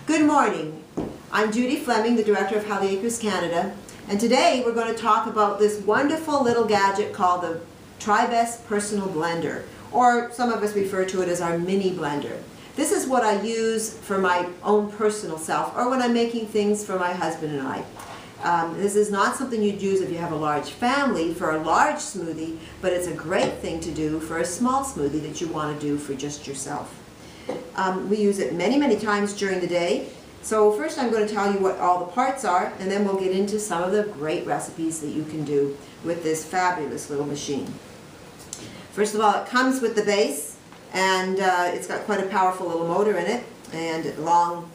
Good morning. I'm Judy Fleming, the Director of Holly Acres Canada, and today we're going to talk about this wonderful little gadget called the Tribest Personal Blender, or some of us refer to it as our mini blender. This is what I use for my own personal self, or when I'm making things for my husband and I. This is not something you'd use if you have a large family for a large smoothie, but it's a great thing to do for a small smoothie that you want to do for just yourself. We use it many times during the day. So first I'm going to tell you what all the parts are, and then we'll get into some of the great recipes that you can do with this fabulous little machine. First of all, it comes with the base, and it's got quite a powerful little motor in it and a long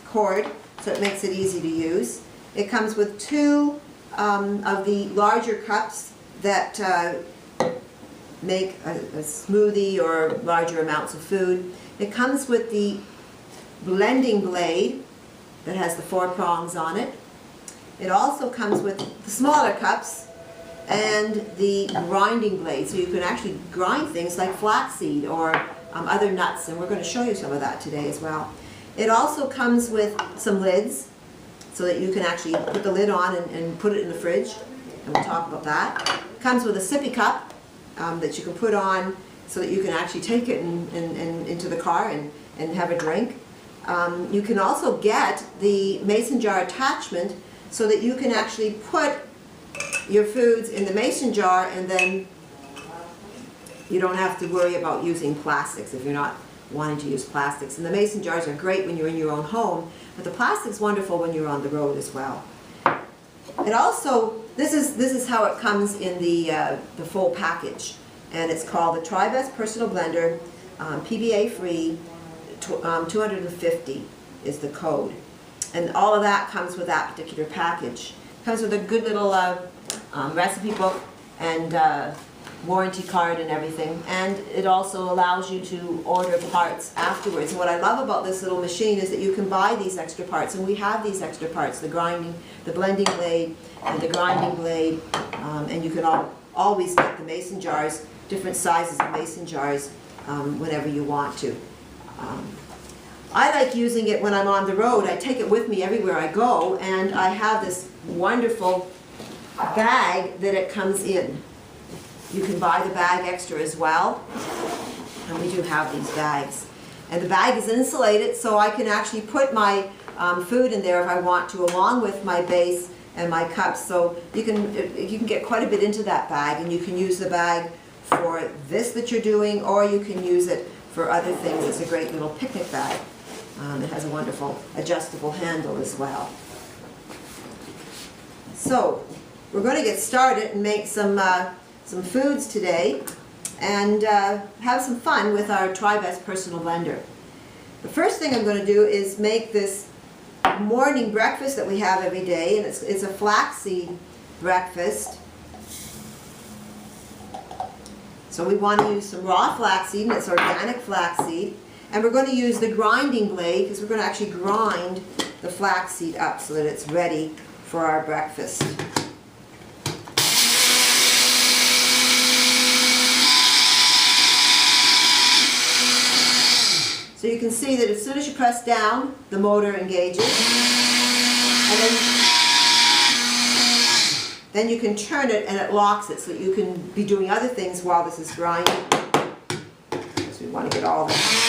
cord, so it makes it easy to use. It comes with two of the larger cups that make a smoothie or larger amounts of food. It comes with the blending blade that has the 4 prongs on it. It also comes with the smaller cups and the grinding blade, so you can actually grind things like flaxseed or other nuts, and we're going to show you some of that today as well. It also comes with some lids so that you can actually put the lid on and put it in the fridge, and we'll talk about that. It comes with a sippy cup that you can put on so that you can actually take it into the car and have a drink. You can also get the mason jar attachment so that you can actually put your foods in the mason jar, and then you don't have to worry about using plastics if you're not wanting to use plastics. And the mason jars are great when you're in your own home, but the plastic's wonderful when you're on the road as well. It also, this is how it comes in the full package, and it's called the Tribest Personal Blender, PBA free. 250 is the code, and all of that comes with that particular package. It comes with a good little recipe book and warranty card and everything, and it also allows you to order parts afterwards. And what I love about this little machine is that you can buy these extra parts, and we have these extra parts, the blending blade and the grinding blade, and you can always get the mason jars, different sizes of mason jars, whenever you want to. I like using it when I'm on the road. I take it with me everywhere I go, and I have this wonderful bag that it comes in. You can buy the bag extra as well, and we do have these bags. And the bag is insulated, so I can actually put my food in there if I want to, along with my base and my cups. So you can get quite a bit into that bag, and you can use the bag for this that you're doing, or you can use it for other things. It's a great little picnic bag. It has a wonderful adjustable handle as well. So we're going to get started and make some foods today, and have some fun with our Tribest Personal Blender. The first thing I'm going to do is make this morning breakfast that we have every day, and it's a flaxseed breakfast. So we want to use some raw flaxseed, and it's organic flaxseed. And we're going to use the grinding blade because we're going to actually grind the flaxseed up so that it's ready for our breakfast. So you can see that as soon as you press down, the motor engages. And then you can turn it and it locks it so that you can be doing other things while this is grinding. So we want to get all that.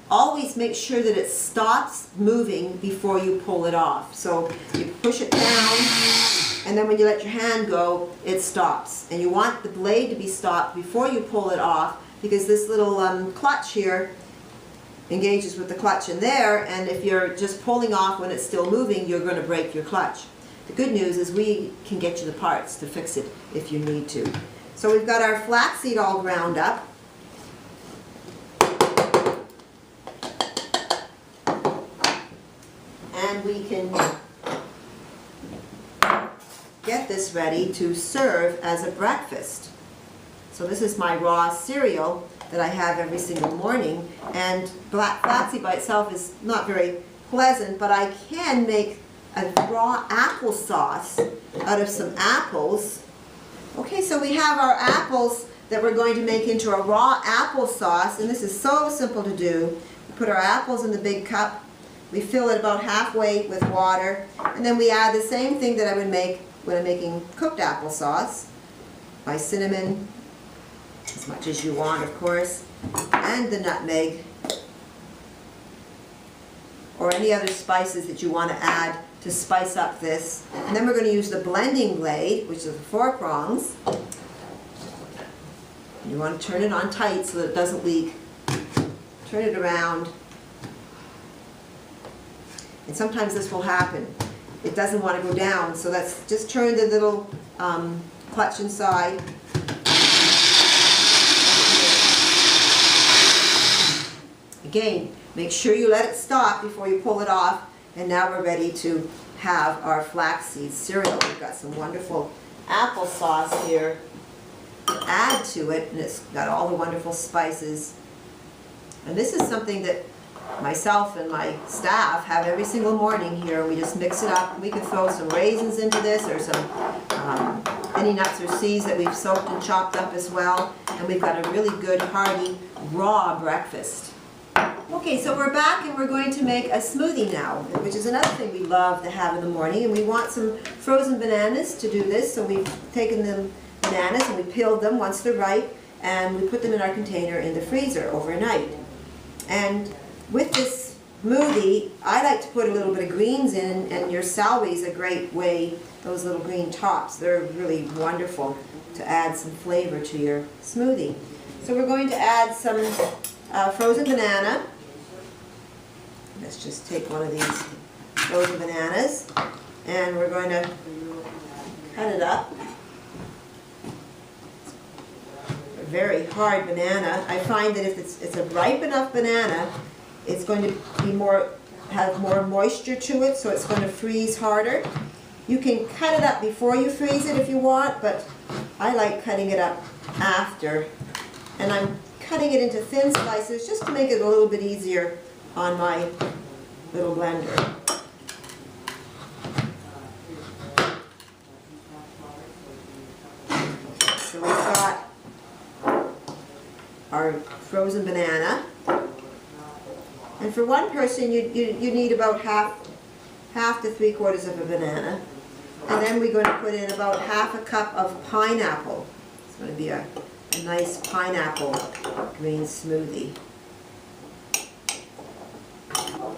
Always make sure that it stops moving before you pull it off. So you push it down, and then when you let your hand go, it stops. And you want the blade to be stopped before you pull it off, because this little clutch here engages with the clutch in there, and if you're just pulling off when it's still moving, you're going to break your clutch. The good news is we can get you the parts to fix it if you need to. So we've got our flaxseed all ground up. And we can get this ready to serve as a breakfast. So this is my raw cereal that I have every single morning, and flaxseed by itself is not very pleasant, but I can make a raw applesauce out of some apples. Okay, so we have our apples that we're going to make into a raw applesauce, and this is so simple to do. We put our apples in the big cup, we fill it about halfway with water, and then we add the same thing that I would make when I'm making cooked applesauce. My cinnamon, as much as you want, of course, and the nutmeg, or any other spices that you want to add to spice up this. And then we're going to use the blending blade, which is the 4 prongs. You want to turn it on tight so that it doesn't leak. Turn it around. And sometimes this will happen. It doesn't want to go down, so let's just turn the little clutch inside. Again, make sure you let it stop before you pull it off. And now we're ready to have our flaxseed cereal. We've got some wonderful applesauce here to add to it, and it's got all the wonderful spices. And this is something that myself and my staff have every single morning here. We just mix it up. We can throw some raisins into this, or some any nuts or seeds that we've soaked and chopped up as well. And we've got a really good, hearty, raw breakfast. Okay, so we're back and we're going to make a smoothie now, which is another thing we love to have in the morning. And we want some frozen bananas to do this. So we've taken the bananas and we peeled them once they're ripe, and we put them in our container in the freezer overnight. And with this smoothie, I like to put a little bit of greens in, and your celery is a great way, those little green tops, they're really wonderful to add some flavor to your smoothie. So we're going to add some frozen banana. Let's just take one of these frozen bananas, and we're going to cut it up. A very hard banana. I find that if it's a ripe enough banana, it's going to be have more moisture to it, so it's going to freeze harder. You can cut it up before you freeze it if you want, but I like cutting it up after. And I'm cutting it into thin slices just to make it a little bit easier on my little blender. So we've got our frozen banana. And for one person, you need about half to 3/4 of a banana. And then we're going to put in about half a cup of pineapple. It's going to be a nice pineapple green smoothie.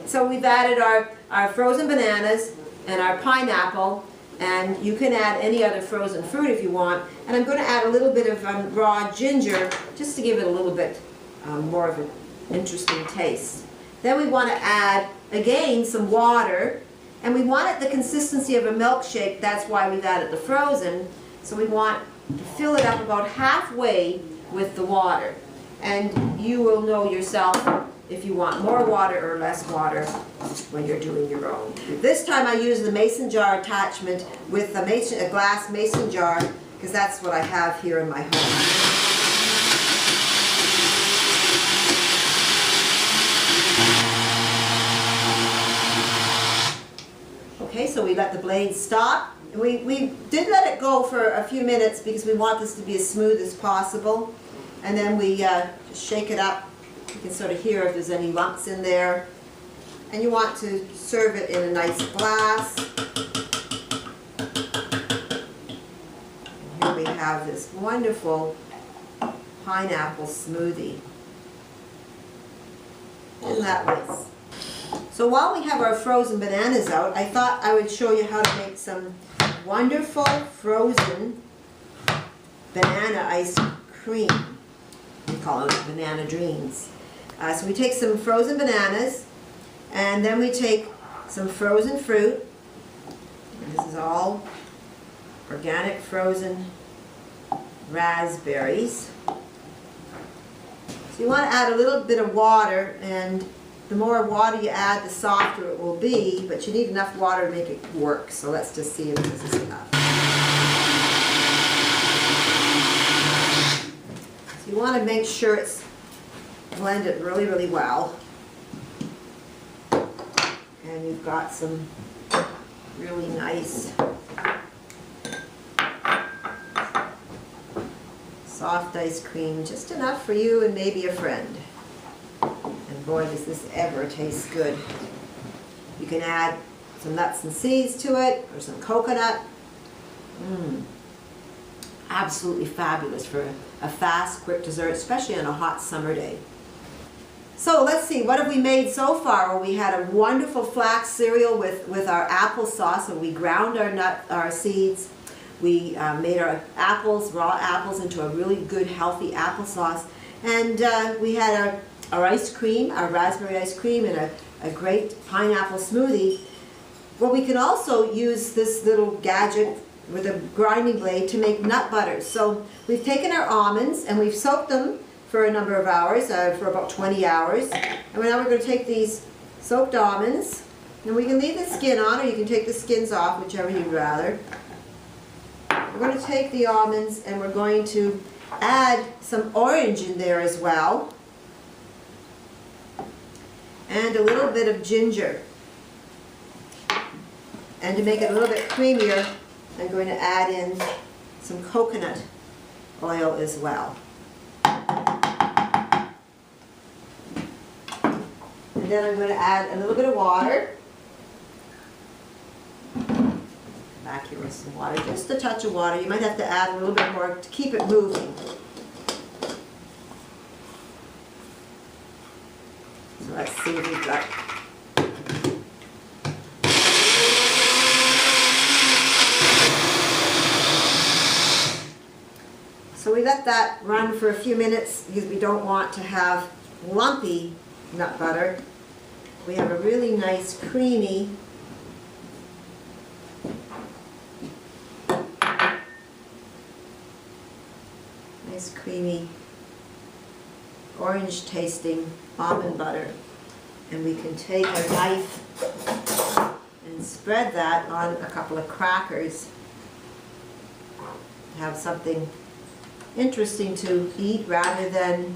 So we've added our frozen bananas and our pineapple, and you can add any other frozen fruit if you want. And I'm going to add a little bit of raw ginger just to give it a little bit more of an interesting taste. Then we want to add, again, some water, and we want it the consistency of a milkshake. That's why we've added the frozen. So we want to fill it up about halfway with the water. And you will know yourself if you want more water or less water when you're doing your own. This time I use the mason jar attachment with a glass mason jar, because that's what I have here in my home. Okay, so we let the blade stop. And we did let it go for a few minutes because we want this to be as smooth as possible. And then we just shake it up. You can sort of hear if there's any lumps in there. And you want to serve it in a nice glass. And here we have this wonderful pineapple smoothie. Isn't that nice? So while we have our frozen bananas out, I thought I would show you how to make some wonderful frozen banana ice cream. We call it banana dreams. So we take some frozen bananas, and then we take some frozen fruit. And this is all organic frozen raspberries. So you want to add a little bit of water, and the more water you add, the softer it will be, but you need enough water to make it work. So let's just see if this is enough. So you want to make sure it's blended really, really well. And you've got some really nice Soft ice cream, just enough for you and maybe a friend. And boy, does this ever taste good. You can add some nuts and seeds to it, or some coconut. Absolutely fabulous for a fast, quick dessert, especially on a hot summer day. So let's see, what have we made so far? Well, we had a wonderful flax cereal with our applesauce, so we ground our seeds. We made our raw apples, into a really good, healthy applesauce. And we had our ice cream, our raspberry ice cream, and a great pineapple smoothie. Well, we can also use this little gadget with a grinding blade to make nut butters. So we've taken our almonds and we've soaked them for a number of hours, for about 20 hours. And now we're going to take these soaked almonds, and we can leave the skin on, or you can take the skins off, whichever you'd rather. We're going to take the almonds and we're going to add some orange in there as well, and a little bit of ginger. And to make it a little bit creamier, I'm going to add in some coconut oil as well. And then I'm going to add a little bit of water. Back here with some water, just a touch of water. You might have to add a little bit more to keep it moving. So let's see what we've got. So we let that run for a few minutes because we don't want to have lumpy nut butter. We have a really nice creamy orange tasting almond butter, and we can take a knife and spread that on a couple of crackers. Have something interesting to eat rather than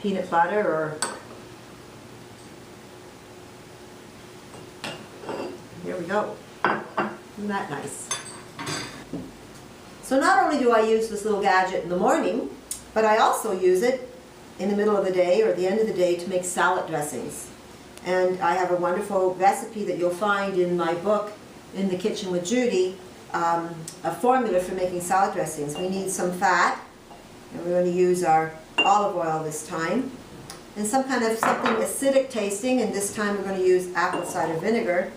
peanut butter or here we go. Isn't that nice? So not only do I use this little gadget in the morning, but I also use it in the middle of the day or at the end of the day to make salad dressings. And I have a wonderful recipe that you'll find in my book, In the Kitchen with Judy, a formula for making salad dressings. We need some fat, and we're going to use our olive oil this time, and something acidic tasting, and this time we're going to use apple cider vinegar.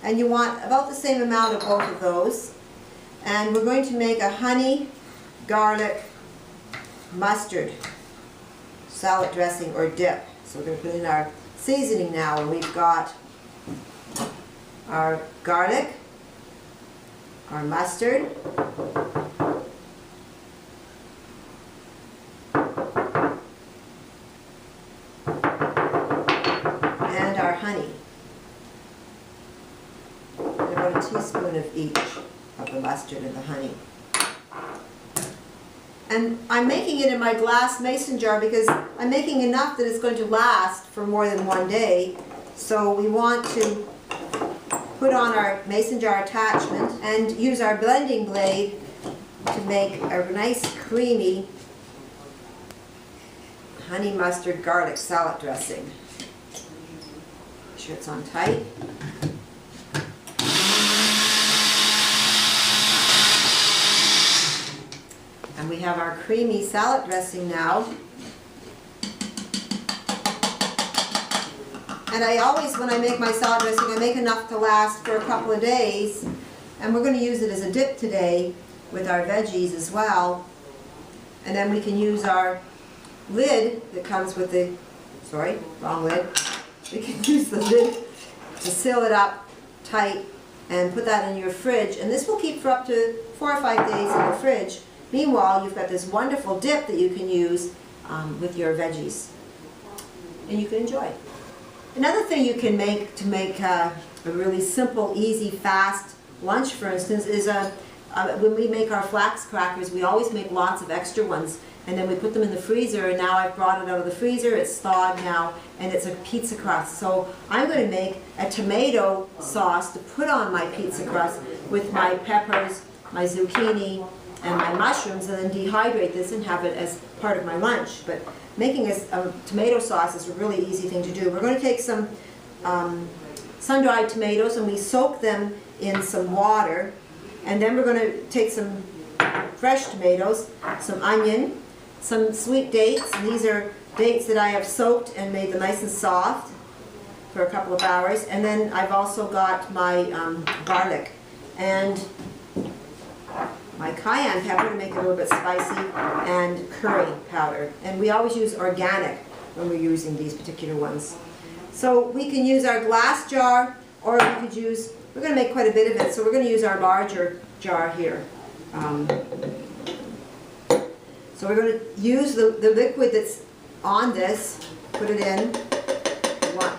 And you want about the same amount of both of those. And we're going to make a honey, garlic, mustard salad dressing or dip. So we're going to put in our seasoning now, and we've got our garlic, our mustard, and our honey. And about a teaspoon of each of the mustard and the honey. And I'm making it in my glass mason jar because I'm making enough that it's going to last for more than one day. So we want to put on our mason jar attachment and use our blending blade to make a nice creamy honey mustard garlic salad dressing. Make sure it's on tight. And we have our creamy salad dressing now. And I always, when I make my salad dressing, I make enough to last for a couple of days. And we're going to use it as a dip today with our veggies as well. And then we can use our lid that comes with the, sorry, wrong lid. We can use the lid to seal it up tight and put that in your fridge. And this will keep for up to 4 or 5 days in your fridge. Meanwhile, you've got this wonderful dip that you can use with your veggies, and you can enjoy. Another thing you can make to make a really simple, easy, fast lunch, for instance, is when we make our flax crackers, we always make lots of extra ones, and then we put them in the freezer, and now I've brought it out of the freezer, it's thawed now, and it's a pizza crust. So I'm going to make a tomato sauce to put on my pizza crust with my peppers, my zucchini, and my mushrooms, and then dehydrate this and have it as part of my lunch. But making a tomato sauce is a really easy thing to do. We're going to take some sun-dried tomatoes and we soak them in some water, and then we're going to take some fresh tomatoes, some onion, some sweet dates, and these are dates that I have soaked and made them nice and soft for a couple of hours. And then I've also got my garlic and my cayenne pepper to make it a little bit spicy, and curry powder. And we always use organic when we're using these particular ones. So we can use our glass jar, or we could use, we're going to make quite a bit of it, so we're going to use our larger jar here. So we're going to use the liquid that's on this, put it in. We want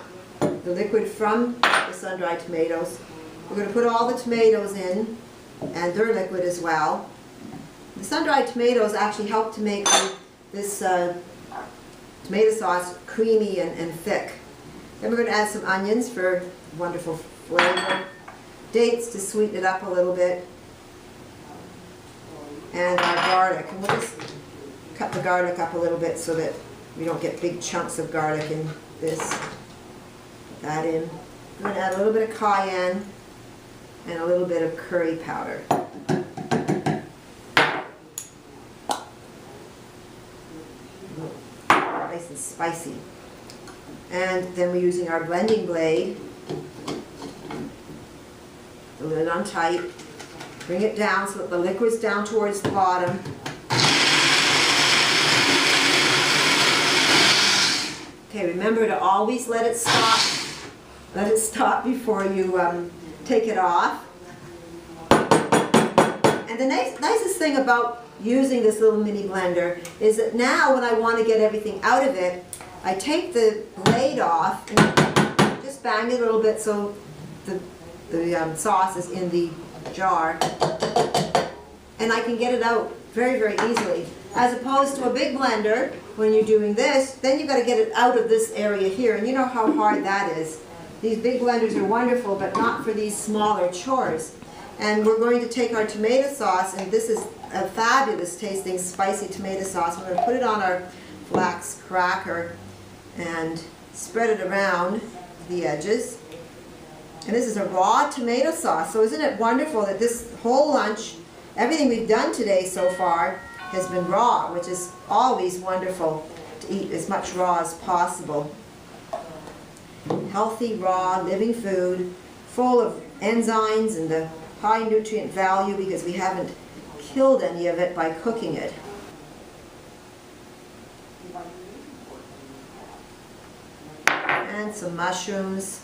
the liquid from the sun-dried tomatoes. We're going to put all the tomatoes in, and their liquid as well. The sun-dried tomatoes actually help to make this tomato sauce creamy and thick. Then we're going to add some onions for wonderful flavor, dates to sweeten it up a little bit, and our garlic. And we'll just cut the garlic up a little bit so that we don't get big chunks of garlic in this. Put that in. We're going to add a little bit of cayenne and a little bit of curry powder. Nice and spicy. And then we're using our blending blade. The lid on tight. Bring it down so that the liquid's down towards the bottom. Okay, remember to always let it stop. Let it stop before you take it off. And the nicest thing about using this little mini blender is that now when I want to get everything out of it, I take the blade off and just bang it a little bit so the sauce is in the jar, and I can get it out very, very easily. As opposed to a big blender, when you're doing this, then you've got to get it out of this area here, and you know how hard that is. These big blenders are wonderful, but not for these smaller chores. And we're going to take our tomato sauce, and this is a fabulous tasting spicy tomato sauce. We're going to put it on our flax cracker and spread it around the edges. And this is a raw tomato sauce, so isn't it wonderful that this whole lunch, everything we've done today so far, has been raw, which is always wonderful to eat as much raw as possible. Healthy, raw, living food, full of enzymes and a high nutrient value because we haven't killed any of it by cooking it. And some mushrooms.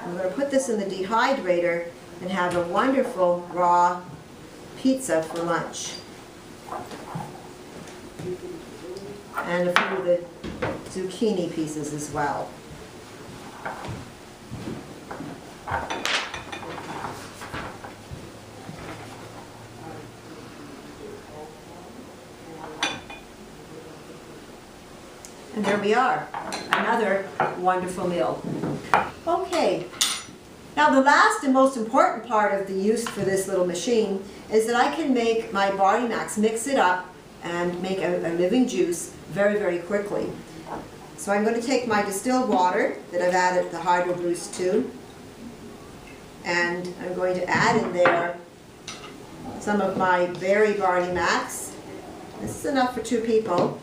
I'm going to put this in the dehydrator and have a wonderful raw pizza for lunch. And a few of the zucchini pieces as well. And there we are, another wonderful meal. Okay, now the last and most important part of the use for this little machine is that I can make my Barley Max, mix it up and make a living juice very, very quickly. So I'm going to take my distilled water that I've added the Hydro Boost to, and I'm going to add in there some of my berry Barley Max. This is enough for 2 people.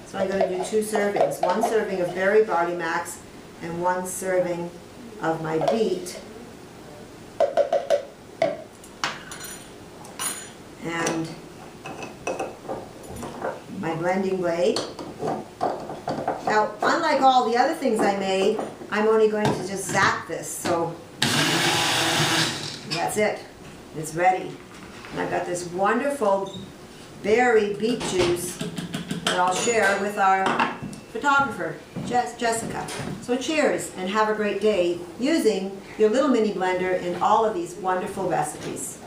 So I'm going to do 2 servings. 1 serving of berry Barley Max and 1 serving of my beet. And my blending blade. Now, unlike all the other things I made, I'm only going to just zap this. So that's it. It's ready. And I've got this wonderful berry beet juice that I'll share with our photographer, Jessica. So cheers and have a great day using your little mini blender in all of these wonderful recipes.